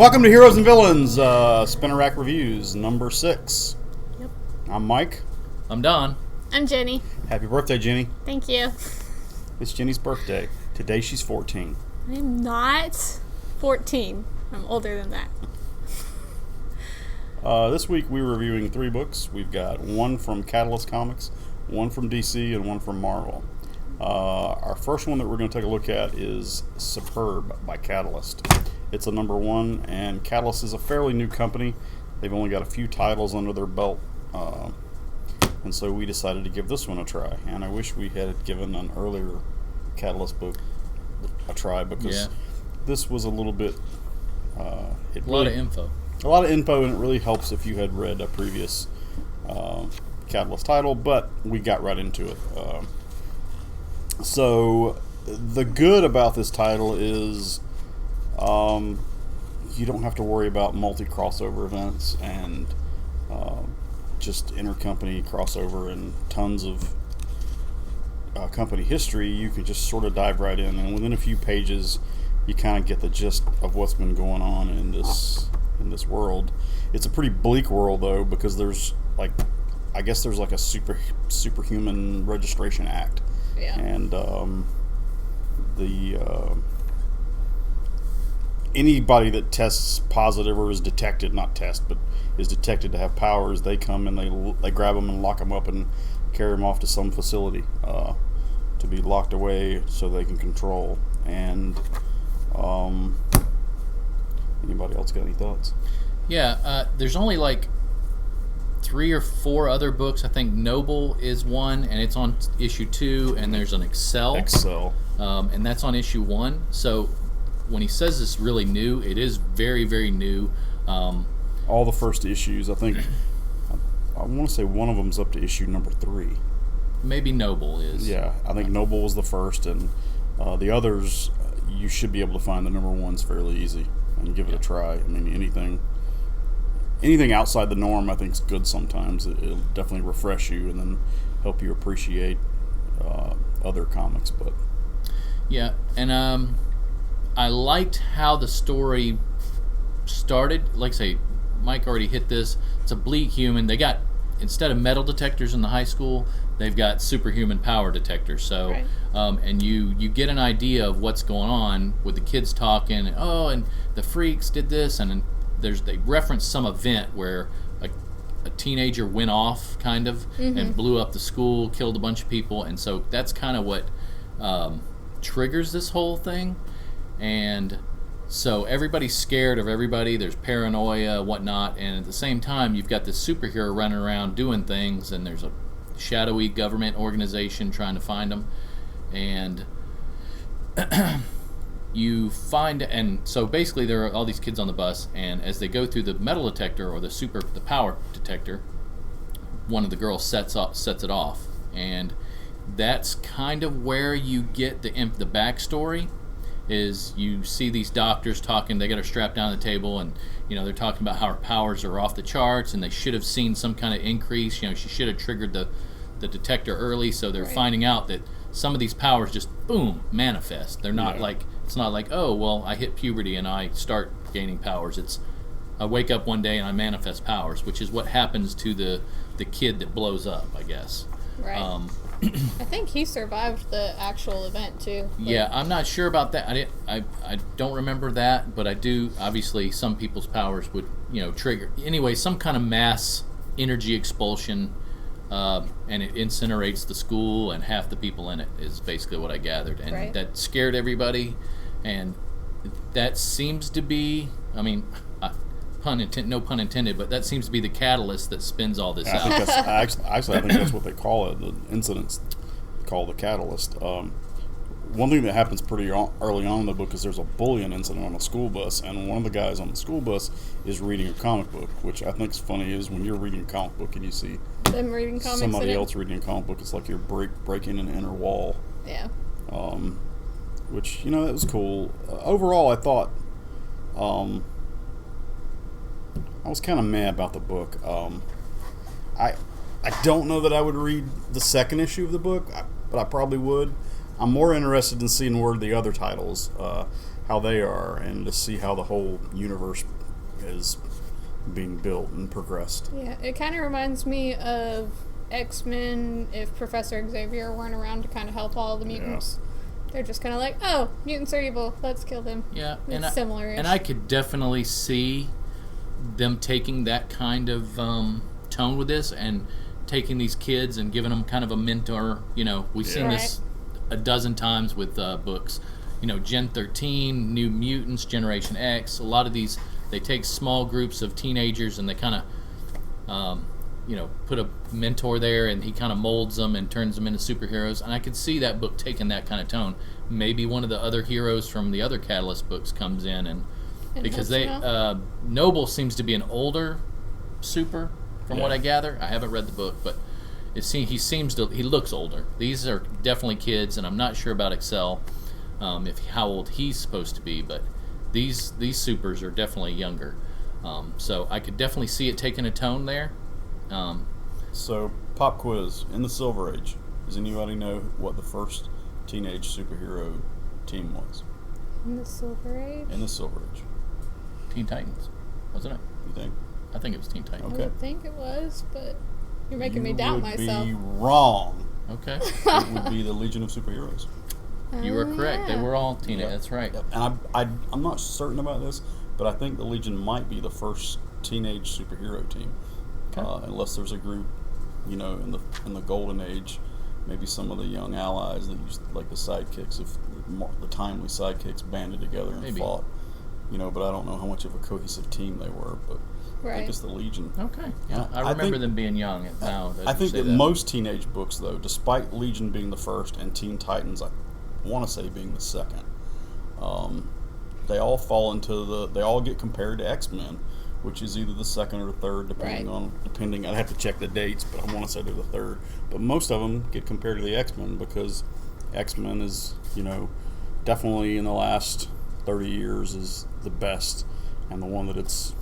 Welcome to Heroes and Villains, Spinner Rack Reviews, number 6. Yep. I'm Mike. I'm Don. I'm Jenny. Happy birthday, Jenny. Thank you. It's Jenny's birthday. Today she's 14. I'm not 14. I'm older than that. This week we're reviewing 3 books. We've got one from Catalyst Comics, one from DC, and one from Marvel. Our first one that we're going to take a look at is Superb by Catalyst. It's a number 1, and Catalyst is a fairly new company. They've only got a few titles under their belt, and so we decided to give this one a try. And I wish we had given an earlier Catalyst book a try, because this was a little bit... A lot of info. A lot of info, and it really helps if you had read a previous Catalyst title, but we got right into it. So the good about this title is you don't have to worry about multi-crossover events and just intercompany crossover and tons of company history. You can just sort of dive right in, and within a few pages you kind of get the gist of what's been going on in this world. It's a pretty bleak world, though, because there's like a superhuman registration act. Yeah. And anybody that tests positive or is detected, is detected to have powers, they come and they grab them and lock them up and carry them off to some facility to be locked away so they can control. And anybody else got any thoughts? Yeah, there's only like 3 or 4 other books. I think Noble is one, and it's on issue 2, and there's an Excel, and that's on issue 1. So when he says it's really new, it is very, very new. All the first issues, I think, I want to say one of them's up to issue number 3. Maybe Noble is. Yeah, I think Noble was the first, and the others, you should be able to find the number 1s fairly easy and give it a try. I mean, anything outside the norm, I think, is good sometimes. It'll definitely refresh you and then help you appreciate other comics. But yeah, and I liked how the story started. Like I say, Mike already hit this. It's a bleak human. They got, instead of metal detectors in the high school, they've got superhuman power detectors. So, right. And you get an idea of what's going on with the kids talking. And the freaks did this, and they reference some event where a teenager went off, kind of, and blew up the school, killed a bunch of people, and so that's kind of what triggers this whole thing. And so everybody's scared of everybody. There's paranoia, whatnot, and at the same time, you've got this superhero running around doing things, and there's a shadowy government organization trying to find them, and you find, and so basically there are all these kids on the bus, and as they go through the metal detector or the power detector, one of the girls sets it off, and that's kind of where you get the backstory. Is you see these doctors talking, they got her strapped down the table, and they're talking about how her powers are off the charts, and they should have seen some kind of increase. She should have triggered the detector early, so they're finding out that some of these powers just boom manifest. They're not like, it's not like, oh well, I hit puberty and I start gaining powers. It's, I wake up one day and I manifest powers, which is what happens to the kid that blows up, I guess. Right. I think he survived the actual event too. Yeah, I'm not sure about that. I don't remember that, but I do. Obviously, some people's powers would trigger anyway. Some kind of mass energy expulsion, and it incinerates the school and half the people in it. Is basically what I gathered, and that scared everybody. And that seems to be, I mean, no pun intended, but that seems to be the catalyst that spins all this out. I think that's what they call it. The incidents called the catalyst. One thing that happens pretty early on in the book is there's a bullying incident on a school bus, and one of the guys on the school bus is reading a comic book, which I think is funny. Is when you're reading a comic book and you see them reading comics, somebody else reading a comic book, it's like you're breaking an inner wall. Yeah. Which that was cool. Overall, I thought. I was kind of mad about the book. I don't know that I would read the second issue of the book, but I probably would. I'm more interested in seeing where the other titles, how they are, and to see how the whole universe is being built and progressed. Yeah, it kind of reminds me of X-Men if Professor Xavier weren't around to kind of help all the mutants. They're just kind of like, oh, mutants are evil, let's kill them. Yeah, It's similar. And I could definitely see them taking that kind of tone with this and taking these kids and giving them kind of a mentor. You know, we've seen this a dozen times with books. You know, Gen 13, New Mutants, Generation X. A lot of these, they take small groups of teenagers and they kind of, you know, put a mentor there, and he kind of molds them and turns them into superheroes. And I could see that book taking that kind of tone. Maybe one of the other heroes from the other Catalyst books comes in, and because they Noble seems to be an older super, from what I gather. I haven't read the book, but he looks older. These are definitely kids, and I'm not sure about Excel, how old he's supposed to be, but these supers are definitely younger. So I could definitely see it taking a tone there. So, pop quiz. In the Silver Age, does anybody know what the first teenage superhero team was? In the Silver Age? In the Silver Age. Teen Titans, wasn't it? You think? I think it was Teen Titans. Okay. I would think it was, but you're making me doubt myself. You would be wrong. Okay. It would be the Legion of Superheroes. You were correct. Yeah. They were all teenage. Yep. That's right. Yep. And I'm not certain about this, but I think the Legion might be the first teenage superhero team. Okay. Unless there's a group, you know, in the Golden Age, maybe some of the young allies that used, like the sidekicks, if the timely sidekicks banded together and fought, you know. But I don't know how much of a cohesive team they were. But I think it's the Legion. Okay. Yeah, I remember them being young. Now I think that most teenage books, though, despite Legion being the first and Teen Titans, I want to say being the second, they all fall into they all get compared to X-Men, which is either the second or the third, depending. I'd have to check the dates, but I want to say they're the third. But most of them get compared to the X-Men because X-Men is, you know, definitely in the last 30 years is the best and the one that it's,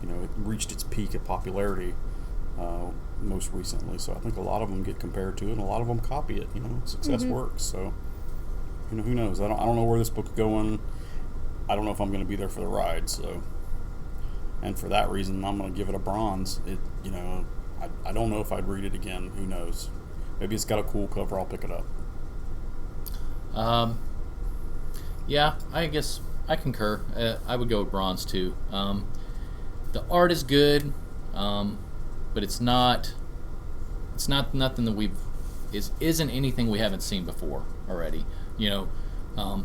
you know, it reached its peak of popularity most recently. So I think a lot of them get compared to it, and a lot of them copy it. You know, success works. So, you know, who knows? I don't know where this book's going. I don't know if I'm going to be there for the ride. So. And for that reason, I'm going to give it a bronze. You know, I don't know if I'd read it again. Who knows? Maybe it's got a cool cover. I'll pick it up. Yeah, I guess I concur. I would go with bronze too. The art is good, but it's not nothing that isn't anything we haven't seen before already. You know.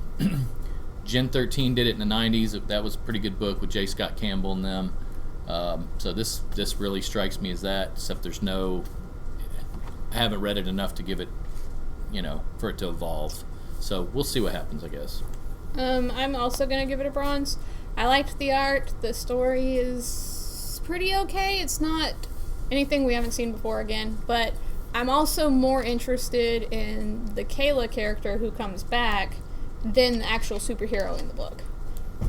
Gen 13 did it in the 90s. That was a pretty good book with J. Scott Campbell and them. So this really strikes me as that, except I haven't read it enough to give it, you know, for it to evolve. So we'll see what happens, I guess. I'm also going to give it a bronze. I liked the art. The story is pretty okay. It's not anything we haven't seen before again, but I'm also more interested in the Kayla character who comes back than the actual superhero in the book.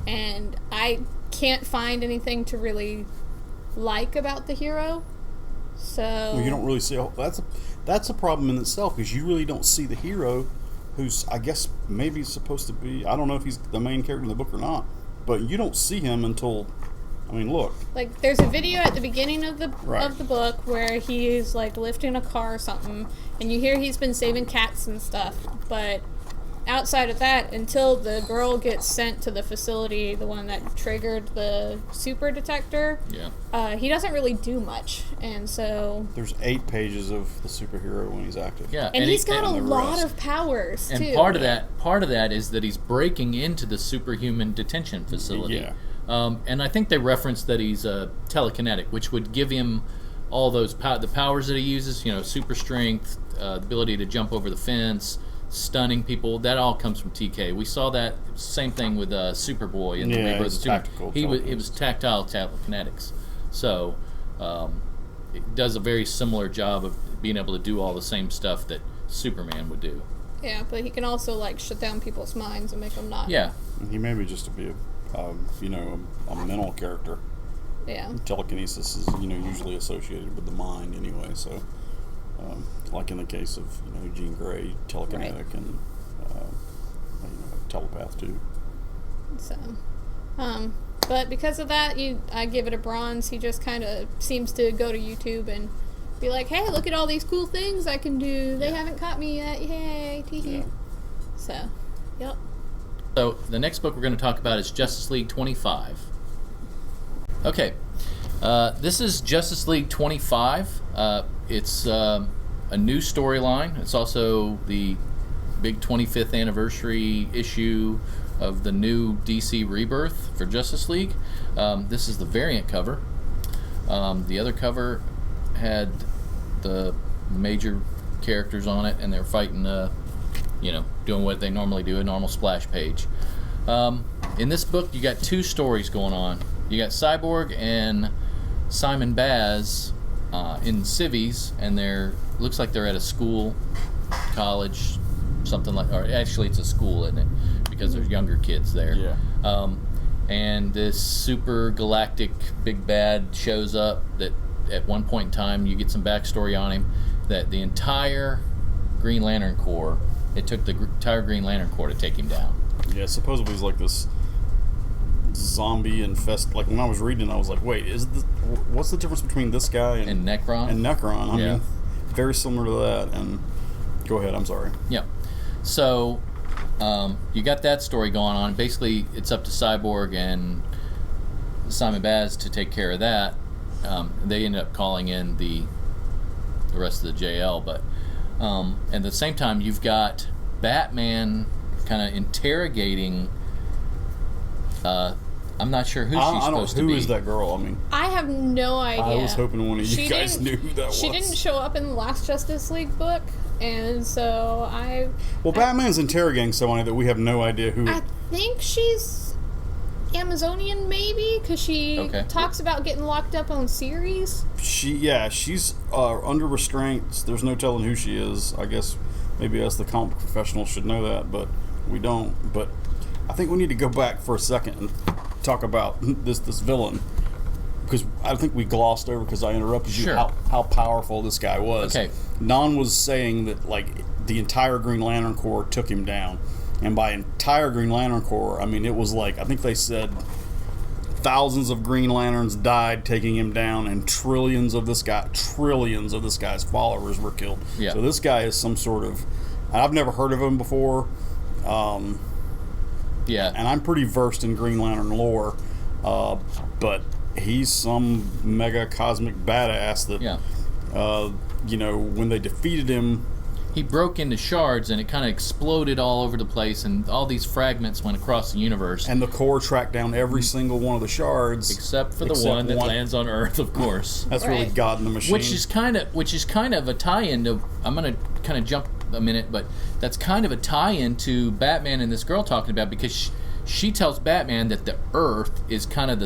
And I can't find anything to really like about the hero. So well, you don't really see that's a problem in itself, because you really don't see the hero, who's, I guess, maybe supposed to be, I don't know if he's the main character in the book or not, but you don't see him until, I mean, look. Like, there's a video at the beginning of the book where he's like lifting a car or something, and you hear he's been saving cats and stuff, but outside of that, until the girl gets sent to the facility, the one that triggered the super detector, he doesn't really do much. And so there's 8 pages of the superhero when he's active. Yeah, and he's got a lot of powers too. And part of that is that he's breaking into the superhuman detention facility. Yeah. And I think they referenced that he's telekinetic, which would give him all those the powers that he uses. You know, super strength, the ability to jump over the fence, stunning people. That all comes from TK. We saw that same thing with Superboy in the Rebirth of Superman. It was tactile telekinetics. So it does a very similar job of being able to do all the same stuff that Superman would do. Yeah, but he can also like shut down people's minds and make them not. Yeah, he may be just to be a mental character. Yeah. Telekinesis is usually associated with the mind anyway. So. Like in the case of Jean Grey, telekinetic and telepath too. So, but because of that, I give it a bronze. He just kind of seems to go to YouTube and be like, hey, look at all these cool things I can do. They haven't caught me yet. Yay, tee-hee. Yeah. So, yep. So the next book we're going to talk about is Justice League 25. Okay, this is Justice League 25. It's a new storyline. It's also the big 25th anniversary issue of the new DC Rebirth for Justice League. This is the variant cover. The other cover had the major characters on it, and they're fighting, doing what they normally do, a normal splash page. In this book, you got two stories going on. You got Cyborg and Simon Baz in civvies, and looks like they're at a school, college, something like, or actually it's a school, isn't it? Because there's younger kids there. Yeah. And this super galactic big bad shows up that at one point in time, you get some backstory on him, that the entire Green Lantern Corps, it took the entire Green Lantern Corps to take him down. Yeah, supposedly he's like this zombie infest. Like when I was reading it, I was like, wait, what's the difference between this guy And Necron? And Necron. I mean, very similar to that. And go ahead, I'm sorry. Yeah. So you got that story going on. Basically, it's up to Cyborg and Simon Baz to take care of that. They ended up calling in the rest of the JL, but at the same time, you've got Batman kind of interrogating. I'm not sure who she's supposed to be. Who is that girl? I mean, I have no idea. I was hoping one of you guys knew who that was. She didn't show up in the last Justice League book, and so Batman's interrogating somebody that we have no idea who. I think she's Amazonian, maybe, because she talks about getting locked up on Ceres. She's under restraints. There's no telling who she is. I guess maybe us, the comic professionals, should know that, but we don't. But I think we need to go back for a second and talk about this villain, because I think we glossed over, because I interrupted you, how powerful this guy was. Okay. Nan was saying that like the entire Green Lantern Corps took him down, and by entire Green Lantern Corps, I mean it was like, I think they said thousands of Green Lanterns died taking him down, and trillions of this guy's followers were killed. Yeah. So this guy is some sort of, I've never heard of him before. Yeah. And I'm pretty versed in Green Lantern lore, but he's some mega cosmic badass that, when they defeated him, he broke into shards and it kind of exploded all over the place, and all these fragments went across the universe. And the Corps tracked down every single one of the shards, except for the one that lands on Earth, of course. That's really God in the machine. Which is kind of a tie-in to. I'm going to kind of jump a minute, but that's kind of a tie-in to Batman and this girl talking about, because she tells Batman that the Earth is kind of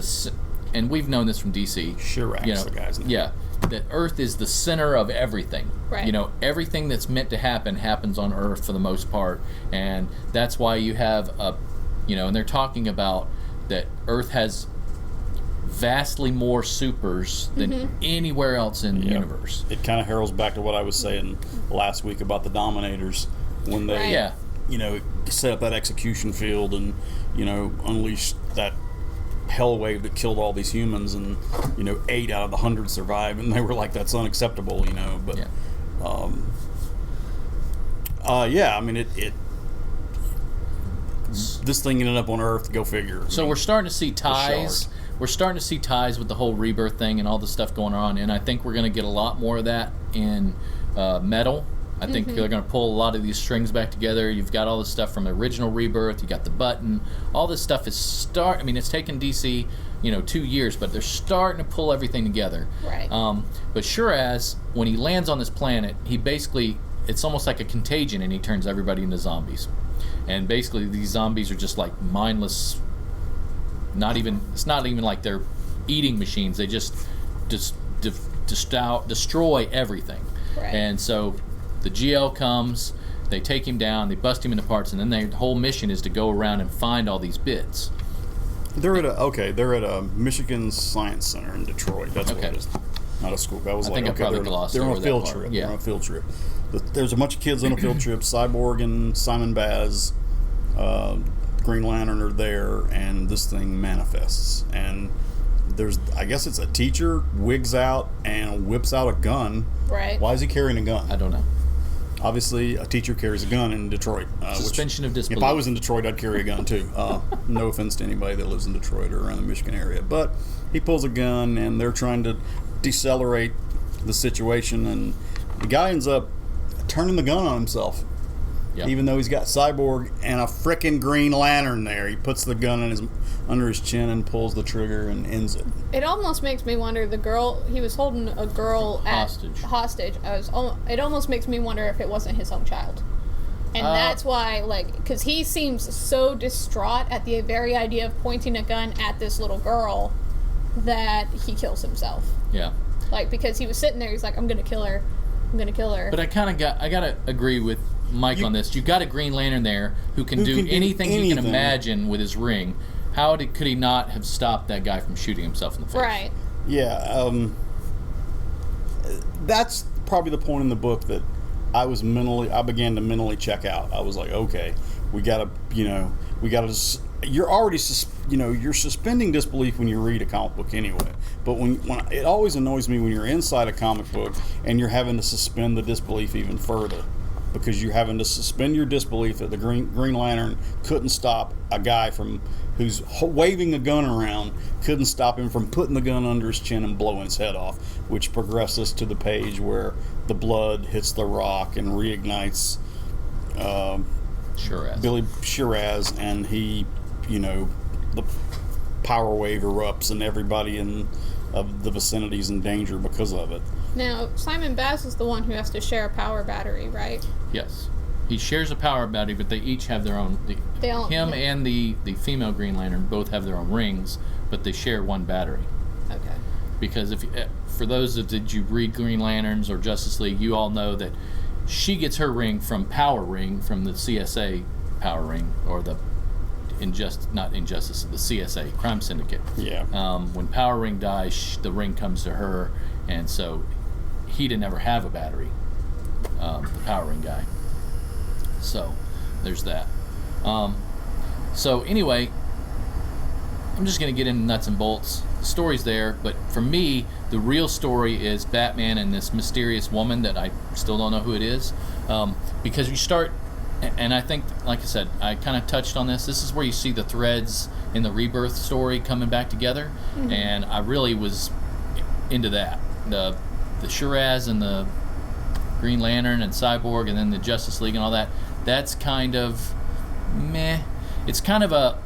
and we've known this from DC. Shirak's the guy's name. Yeah, that Earth is the center of everything. Right. Everything that's meant to happen happens on Earth for the most part, and that's why you have and they're talking about that Earth has vastly more supers than anywhere else in the universe. It kind of heralds back to what I was saying last week about the Dominators, when they set up that execution field and unleashed that hell wave that killed all these humans, and 8 out of the 100 survived, and they were like, that's unacceptable, but I mean it this thing ended up on Earth, go figure. So we're starting to see ties. We're starting to see ties with the whole rebirth thing and all the stuff going on, and I think we're going to get a lot more of that in Metal. I think they're going to pull a lot of these strings back together. You've got all this stuff from the original Rebirth. You got the Button. All this stuff is I mean, it's taken DC, 2 years, but they're starting to pull everything together. Right. But Shiraz, when he lands on this planet, he basically, it's almost like a contagion, and he turns everybody into zombies. And basically, these zombies are just like mindless. It's not even like they're eating machines. They just destroy everything. Right. And so the GL comes, they take him down, they bust him into parts, and then their whole mission is to go around and find all these bits. They're at a Michigan Science Center in Detroit. That's what it is. Not a school. I think I probably glossed they're on over a field that trip. part. Yeah. They're on a field trip. There's a bunch of kids on a field trip. Cyborg and Simon Baz Green Lantern are there, and this thing manifests. And I guess it's a teacher wigs out and whips out a gun. Right. Why is he carrying a gun? I don't know. Obviously, a teacher carries a gun in Detroit. Suspension of disbelief. If I was in Detroit, I'd carry a gun too. No offense to anybody that lives in Detroit or around the Michigan area. But he pulls a gun, and they're trying to decelerate the situation, and the guy ends up turning the gun on himself. Yep. Even though he's got Cyborg and a frickin' Green Lantern there. He puts the gun under his chin and pulls the trigger and ends it. It almost makes me wonder, he was holding a girl hostage. It almost makes me wonder if it wasn't his own child. And that's why, because he seems so distraught at the very idea of pointing a gun at this little girl that he kills himself. Yeah. Because he was sitting there, he's like, I'm gonna kill her. But I gotta agree with Mike on this. You got a Green Lantern there who can do anything he can imagine with his ring. Could he not have stopped that guy from shooting himself in the face? Right. Yeah. That's probably the point in the book that I began to mentally check out. I was like, okay, you're already, you're suspending disbelief when you read a comic book anyway. But when it always annoys me when you're inside a comic book and you're having to suspend the disbelief even further, because you're having to suspend your disbelief that the Green Lantern couldn't stop a guy who's waving a gun around, couldn't stop him from putting the gun under his chin and blowing his head off, which progresses to the page where the blood hits the rock and reignites Billy Shiraz, and he, the power wave erupts and everybody of the vicinity is in danger because of it. Now, Simon Baz is the one who has to share a power battery, right? Yes. He shares a power battery, but they each have their own. And the female Green Lantern both have their own rings, but they share one battery. Okay. Because for those that you read Green Lanterns or Justice League, you all know that she gets her ring from Power Ring, from the CSA Power Ring, or the the CSA Crime Syndicate. Yeah. When Power Ring dies, the ring comes to her, and so he didn't ever have a battery. The Power Ring guy. So there's that. So anyway, I'm just going to get into nuts and bolts. The story's there, but for me, the real story is Batman and this mysterious woman that I still don't know who it is. Because you start, and I think, like I said, I kind of touched on this. This is where you see the threads in the Rebirth story coming back together, and I really was into that. The Shiraz and the Green Lantern and Cyborg, and then the Justice League and all that. That's kind of meh. It's kind of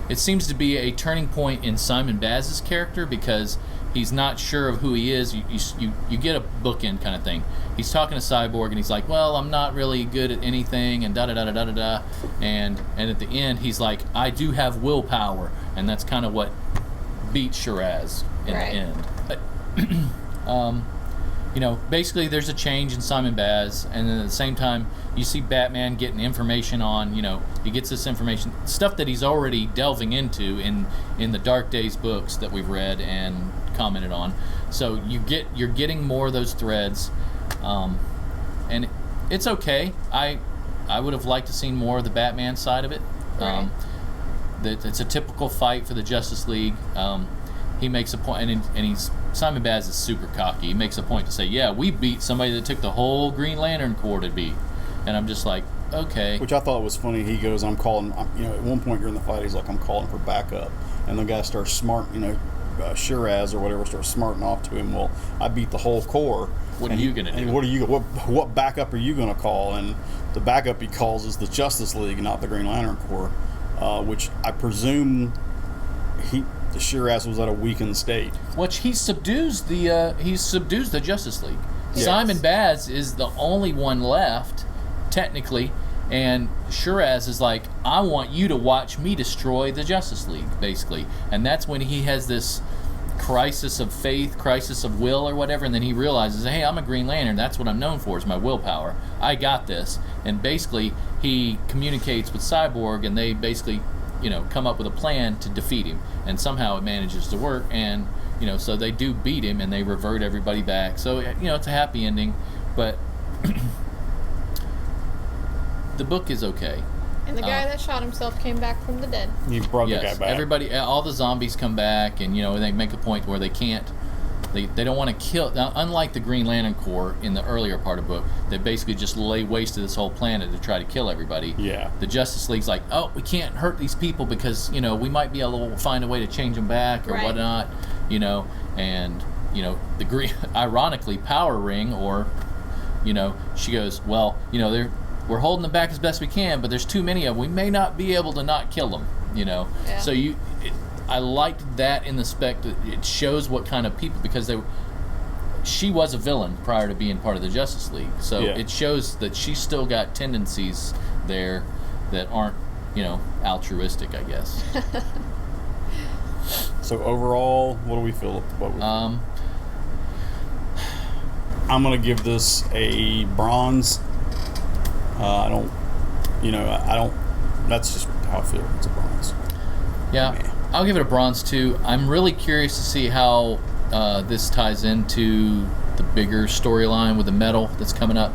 it seems to be a turning point in Simon Baz's character, because he's not sure of who he is. You get a bookend kind of thing. He's talking to Cyborg, and he's like, well, I'm not really good at anything, and da-da-da-da-da-da. And at the end, he's like, I do have willpower. And that's kind of what beat Shiraz in the end. Basically there's a change in Simon Baz, and then at the same time you see Batman getting information on, he gets this information, stuff that he's already delving into in the Dark Days books that we've read and commented on. So you're getting more of those threads, and it's okay. I would have liked to seen more of the Batman side of it. Right. That it's a typical fight for the Justice League. He makes a point, and Simon Baz is super cocky. He makes a point to say, yeah, we beat somebody that took the whole Green Lantern Corps to beat. And I'm just like, okay. Which I thought was funny. He goes, at one point during the fight, he's like, I'm calling for backup. And the guy starts Shiraz or whatever starts smarting off to him. Well, I beat the whole Corps. What are you going to do? And what backup are you going to call? And the backup he calls is the Justice League, not the Green Lantern Corps, which I presume the Shiraz was at a weakened state. Which he subdues the Justice League. Yes. Simon Baz is the only one left, technically, and Shiraz is like, I want you to watch me destroy the Justice League, basically. And that's when he has this crisis of faith, crisis of will, or whatever, and then he realizes, hey, I'm a Green Lantern, that's what I'm known for, is my willpower. I got this. And basically, he communicates with Cyborg, and they basically come up with a plan to defeat him, and somehow it manages to work, and so they do beat him, and they revert everybody back. So it's a happy ending, but the book is okay. And the guy that shot himself came back from the dead. You brought the guy back. Everybody, all the zombies come back, and they make a point where they can't. They don't want to kill. Now, unlike the Green Lantern Corps in the earlier part of the book, they basically just lay waste to this whole planet to try to kill everybody. Yeah. The Justice League's like, oh, we can't hurt these people because we might be able to find a way to change them back or whatnot. And the green, ironically, Power Ring, or she goes, well, we're holding them back as best we can, but there's too many of them. We may not be able to not kill them. Yeah. So I liked that in the spec that it shows what kind of people, because she was a villain prior to being part of the Justice League. So it shows that she's still got tendencies there that aren't, altruistic, I guess. So overall, what do we feel about I'm going to give this a bronze. I don't, that's just how I feel. It's a bronze. Yeah. Man. I'll give it a bronze too. I'm really curious to see how this ties into the bigger storyline with the metal that's coming up.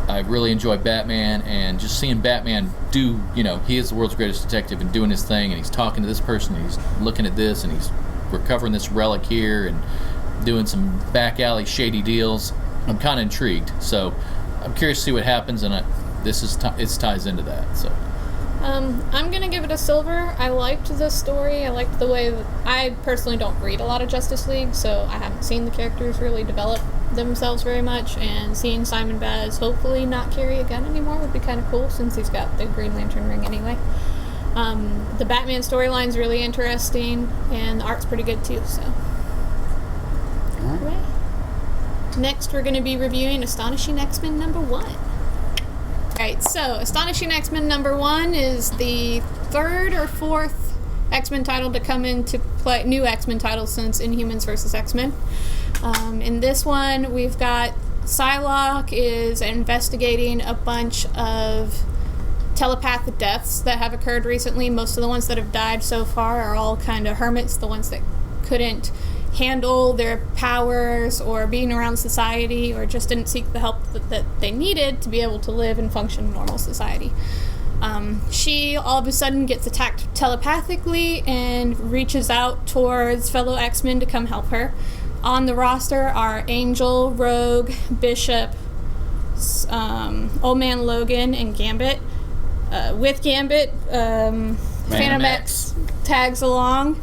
I really enjoy Batman, and just seeing Batman do, he is the world's greatest detective and doing his thing, and he's talking to this person, and he's looking at this, and he's recovering this relic here, and doing some back alley shady deals. I'm kind of intrigued, so I'm curious to see what happens, and it ties into that. So. I'm gonna give it a silver. I liked the story. I liked the way that I personally don't read a lot of Justice League, so I haven't seen the characters really develop themselves very much, and seeing Simon Baz hopefully not carry a gun anymore would be kind of cool, since he's got the Green Lantern ring anyway. The Batman storyline's really interesting, and the art's pretty good too, so. Alright. Next we're gonna be reviewing Astonishing X-Men #1. Alright, so Astonishing X-Men #1 is the third or fourth X-Men title to come into play, new X-Men title since Inhumans vs. X-Men. In this one, we've got Psylocke is investigating a bunch of telepathic deaths that have occurred recently. Most of the ones that have died so far are all kind of hermits, the ones that couldn't handle their powers or being around society, or just didn't seek the help that they needed to be able to live and function in normal society. She all of a sudden gets attacked telepathically and reaches out towards fellow X-Men to come help her. On the roster are Angel, Rogue, Bishop, Old Man Logan, and Gambit. With Gambit, Phantom X tags along.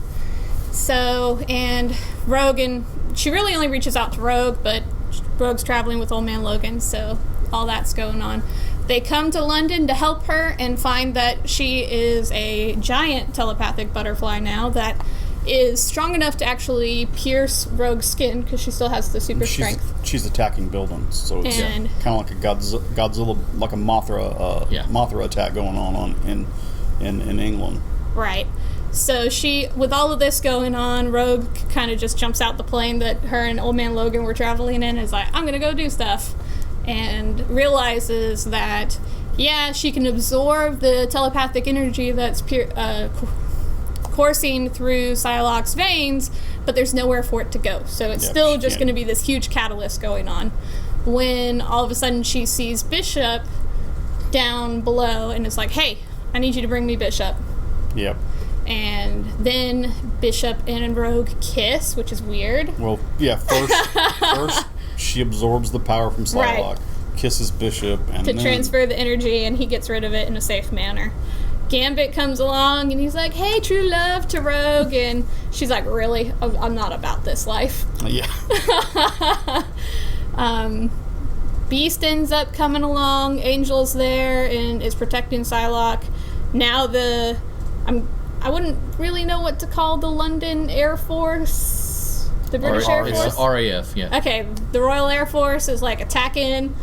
So, and Rogue, and she really only reaches out to Rogue, but Rogue's traveling with Old Man Logan, so all that's going on. They come to London to help her and find that she is a giant telepathic butterfly now that is strong enough to actually pierce Rogue's skin, because she still has the super strength. She's attacking buildings, so it's kind of like a Godzilla, like a Mothra attack going on in England. Right. So she, with all of this going on, Rogue kind of just jumps out the plane that her and Old Man Logan were traveling in and is like, I'm going to go do stuff. And realizes that, she can absorb the telepathic energy that's coursing through Psylocke's veins, but there's nowhere for it to go. So it's still just going to be this huge catalyst going on. When all of a sudden she sees Bishop down below and is like, hey, I need you to bring me Bishop. Yep. And then Bishop and Rogue kiss, which is weird. Well, first she absorbs the power from Psylocke, kisses Bishop, and to transfer the energy, and he gets rid of it in a safe manner. Gambit comes along, and he's like, hey, true love, to Rogue, and she's like, really? I'm not about this life. Yeah. Beast ends up coming along, Angel's there, and is protecting Psylocke. Now I wouldn't really know what to call the London Air Force. The British Air Force? It's RAF, yeah. Okay, the Royal Air Force is like attacking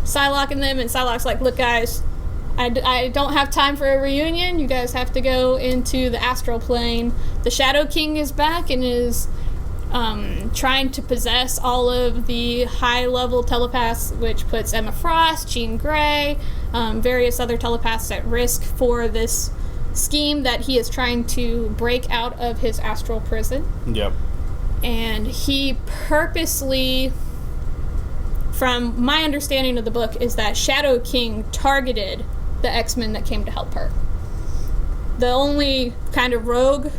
Psylocke and them, and Psylocke's like, look guys, I don't have time for a reunion. You guys have to go into the astral plane. The Shadow King is back and is trying to possess all of the high-level telepaths, which puts Emma Frost, Jean Grey, various other telepaths at risk for this scheme that he is trying to break out of his astral prison. Yep. And he purposely, from my understanding of the book, is that Shadow King targeted the X-Men that came to help her. The only kind of rogue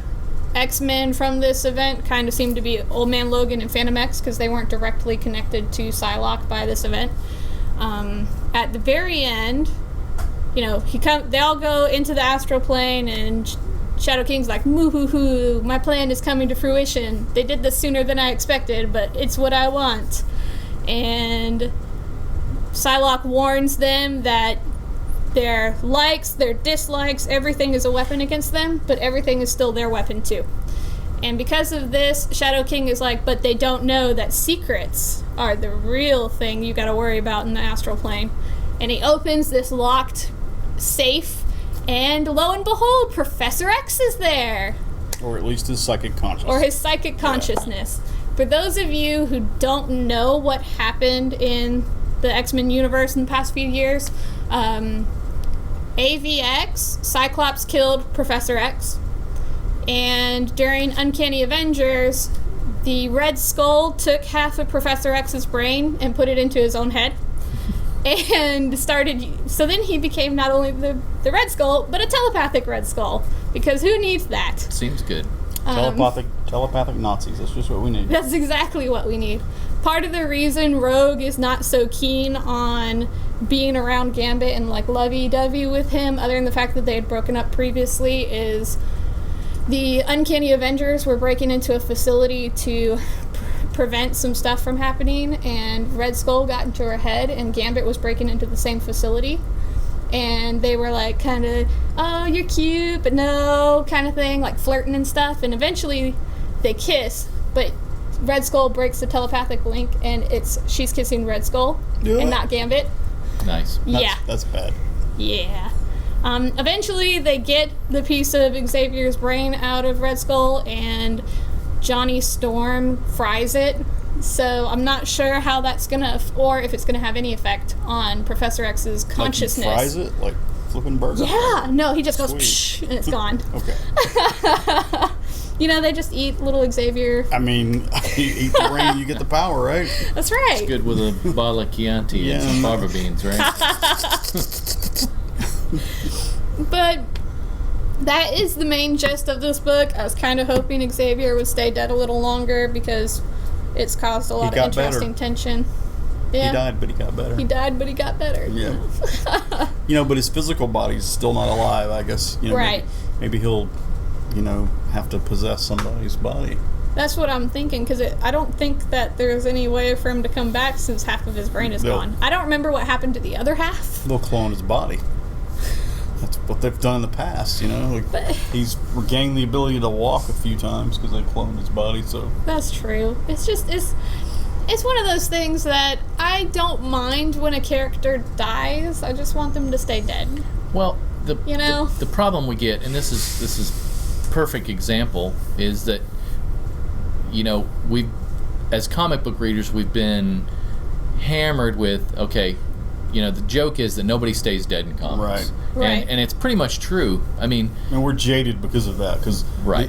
X-Men from this event kind of seemed to be Old Man Logan and Phantom X, because they weren't directly connected to Psylocke by this event. At the very end, you know, they all go into the astral plane, and Shadow King's like, moo-hoo-hoo, my plan is coming to fruition. They did this sooner than I expected, but it's what I want. And Psylocke warns them that their likes, their dislikes, everything is a weapon against them, but everything is still their weapon too. And because of this, Shadow King is like, but they don't know that secrets are the real thing you gotta worry about in the astral plane. And he opens this locked safe, and lo and behold, Professor X is there. Or at least his psychic consciousness. Or his psychic consciousness. For those of you who don't know what happened in the X-Men universe in the past few years, AVX, Cyclops killed Professor X. And during Uncanny Avengers, the Red Skull took half of Professor X's brain and put it into his own head. And so then he became not only the Red Skull, but a telepathic Red Skull. Because who needs that? Seems good. Telepathic Nazis. That's just what we need. That's exactly what we need. Part of the reason Rogue is not so keen on being around Gambit and like lovey-dovey with him, other than the fact that they had broken up previously, is the Uncanny Avengers were breaking into a facility to prevent some stuff from happening, and Red Skull got into her head, and Gambit was breaking into the same facility. And they were like kind of, oh, you're cute, but no, kind of thing, like flirting and stuff. And eventually they kiss, but Red Skull breaks the telepathic link, and she's kissing Red Skull and not Gambit. Nice. That's bad. Yeah. Eventually they get the piece of Xavier's brain out of Red Skull, and Johnny Storm fries it. So I'm not sure how that's gonna, or if it's gonna have any effect on Professor X's consciousness. Like he fries it? Like flipping burgers? Yeah, no, he just goes psh, and it's gone. Okay. You know, they just eat little Xavier. I mean, you eat the brain, you get the power, right? That's right. It's good with a bottle of Chianti and some fava beans, right? But that is the main gist of this book. I was kind of hoping Xavier would stay dead a little longer, because it's caused a lot of interesting tension. Yeah. He died, but he got better. He died, but he got better. Yeah. But his physical body's still not alive, I guess. Right. Maybe he'll, have to possess somebody's body. That's what I'm thinking, because I don't think that there's any way for him to come back since half of his brain is gone. I don't remember what happened to the other half. They'll clone his body. That's what they've done in the past, he's regained the ability to walk a few times because they cloned his body, so... That's true. It's just, it's one of those things that I don't mind when a character dies. I just want them to stay dead. Well, the problem we get, and this is perfect example, is that, we've, as comic book readers, we've been hammered with, the joke is that nobody stays dead in comics. Right. And it's pretty much true. I mean... And we're jaded because of that, because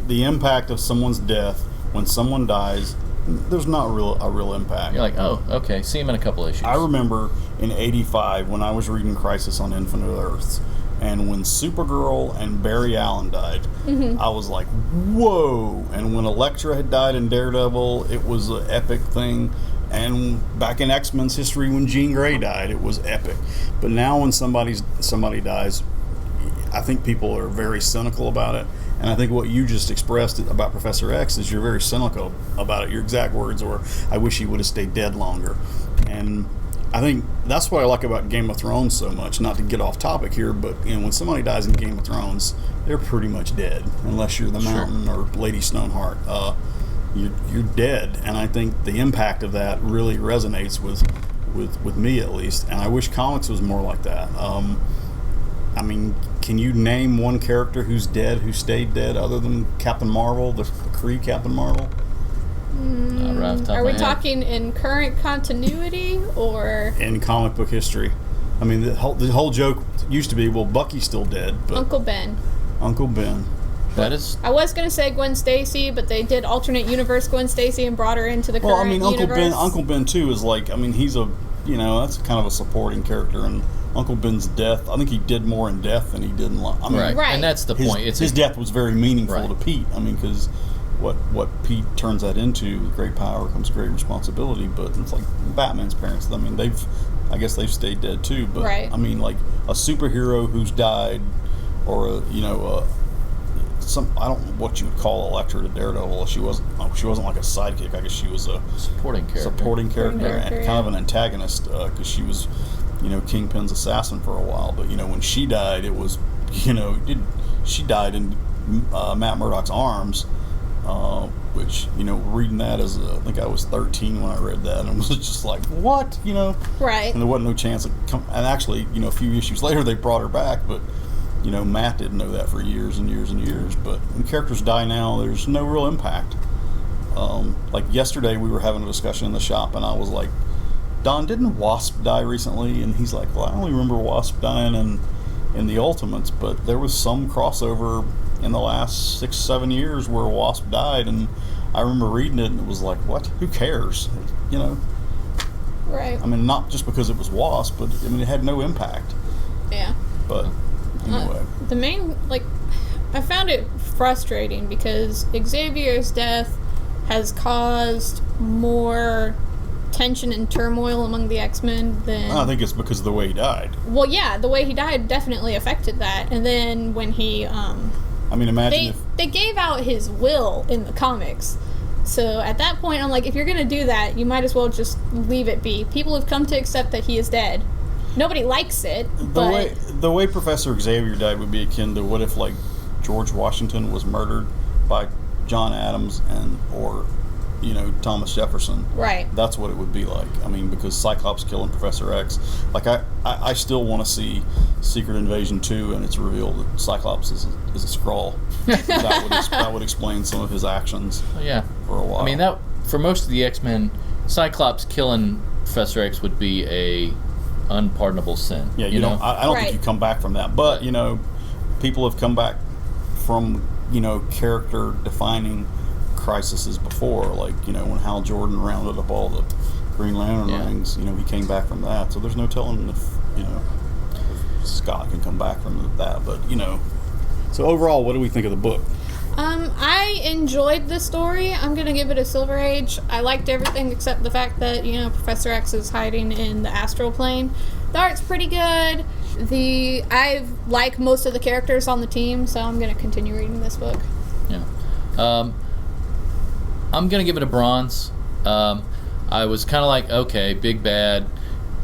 the impact of someone's death, when someone dies, there's not a real impact. You're like, oh, okay, see him in a couple issues. I remember in '85 when I was reading Crisis on Infinite Earths, and when Supergirl and Barry Allen died, I was like, whoa! And when Elektra had died in Daredevil, it was an epic thing. And back in X-Men's history, when Jean Grey died, it was epic. But now when somebody dies, I think people are very cynical about it. And I think what you just expressed about Professor X is you're very cynical about it. Your exact words were, I wish he would have stayed dead longer. And I think that's what I like about Game of Thrones so much. Not to get off topic here, but when somebody dies in Game of Thrones, they're pretty much dead. Unless you're the Mountain or Lady Stoneheart. You're dead, and I think the impact of that really resonates with me, at least, and I wish comics was more like that. I mean, can you name one character who's dead, who stayed dead, other than Captain Marvel, the Kree Captain Marvel? Are we talking in current continuity, or in comic book history? I mean, the whole joke used to be, well, Bucky's still dead, but Uncle Ben. That is... I was going to say Gwen Stacy, but they did alternate universe Gwen Stacy and brought her into the current universe. Uncle Ben too is like, he's a that's kind of a supporting character. And Uncle Ben's death, I think he did more in death than he did in life. I mean, right. And that's the point. His death was very meaningful Right. to Pete. I mean, because what Pete turns that into, with great power comes great responsibility. But it's like Batman's parents. I mean, I guess they've stayed dead too. But Right. I mean, like a superhero who's died, or I don't know what you would call Elektra to Daredevil. She wasn't like a sidekick. I guess she was a supporting character. And kind of an antagonist, because she was, Kingpin's assassin for a while. But when she died, it was, she died in Matt Murdock's arms, which reading that as I think I was 13 when I read that, and it was just like, what, Right. And there wasn't no chance. And actually, a few issues later they brought her back, but. Matt didn't know that for years and years and years. But when characters die now, there's no real impact. Like yesterday, we were having a discussion in the shop, and I was like, Don, didn't Wasp die recently? And he's like, well, I only remember Wasp dying in the Ultimates, but there was some crossover in the last 6-7 years where Wasp died, and I remember reading it, and it was like, what? Who cares? Right. I mean, not just because it was Wasp, but I mean, it had no impact. Yeah. But anyway. The main, I found it frustrating because Xavier's death has caused more tension and turmoil among the X-Men than... I think it's because of the way he died. Well, yeah, the way he died definitely affected that. And then when he... I mean, imagine they gave out his will in the comics. So at that point, I'm like, if you're going to do that, you might as well just leave it be. People have come to accept that he is dead. Nobody likes it, but... The way Professor Xavier died would be akin to what if, George Washington was murdered by John Adams or Thomas Jefferson. Right. That's what it would be like. I mean, because Cyclops killing Professor X. I still want to see Secret Invasion 2, and it's revealed that Cyclops is a Skrull. that would explain some of his actions. Yeah. For a while. I mean, that for most of the X-Men, Cyclops killing Professor X would be a unpardonable sin. Yeah, I don't Right. think you come back from that. But people have come back from character defining crises before, when Hal Jordan rounded up all the Green Lantern rings. He came back from that. So there's no telling if Scott can come back from that. But So overall, what do we think of the book? I enjoyed the story. I'm going to give it a Silver Age. I liked everything except the fact that, Professor X is hiding in the astral plane. The art's pretty good. I like most of the characters on the team, so I'm going to continue reading this book. Yeah. I'm going to give it a bronze. I was kind of like, okay, big bad.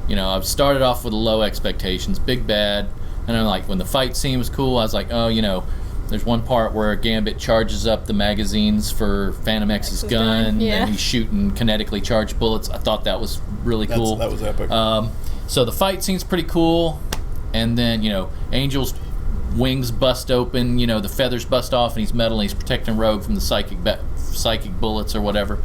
I've started off with low expectations, big bad. And then, when the fight scene was cool, I was like, oh, there's one part where Gambit charges up the magazines for Phantom X's gun, Yeah. and he's shooting kinetically charged bullets. I thought that was really cool. That was epic. So the fight scene's pretty cool. And then, Angel's wings bust open, the feathers bust off, and he's metal, and he's protecting Rogue from the psychic bullets or whatever.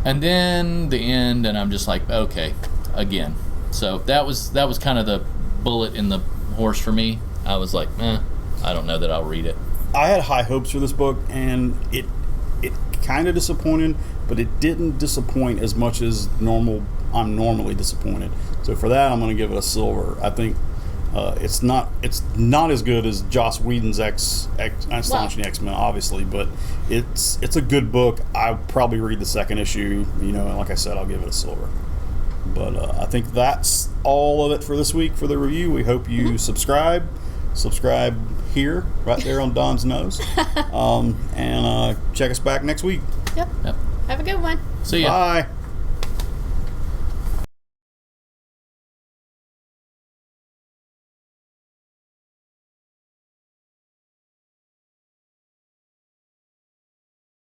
And then the end, and I'm just like, okay, again. So that was kind of the bullet in the horse for me. I was like, I don't know that I'll read it. I had high hopes for this book, and it kind of disappointed, but it didn't disappoint as much as I'm normally disappointed. So for that, I'm going to give it a silver. I think it's not as good as Joss Whedon's Astonishing X-Men, obviously, but it's a good book. I'll probably read the second issue, and like I said, I'll give it a silver. But I think that's all of it for this week for the review. We hope you subscribe here, right there on Don's nose, and check us back next week. Yep. Have a good one. See ya. Bye.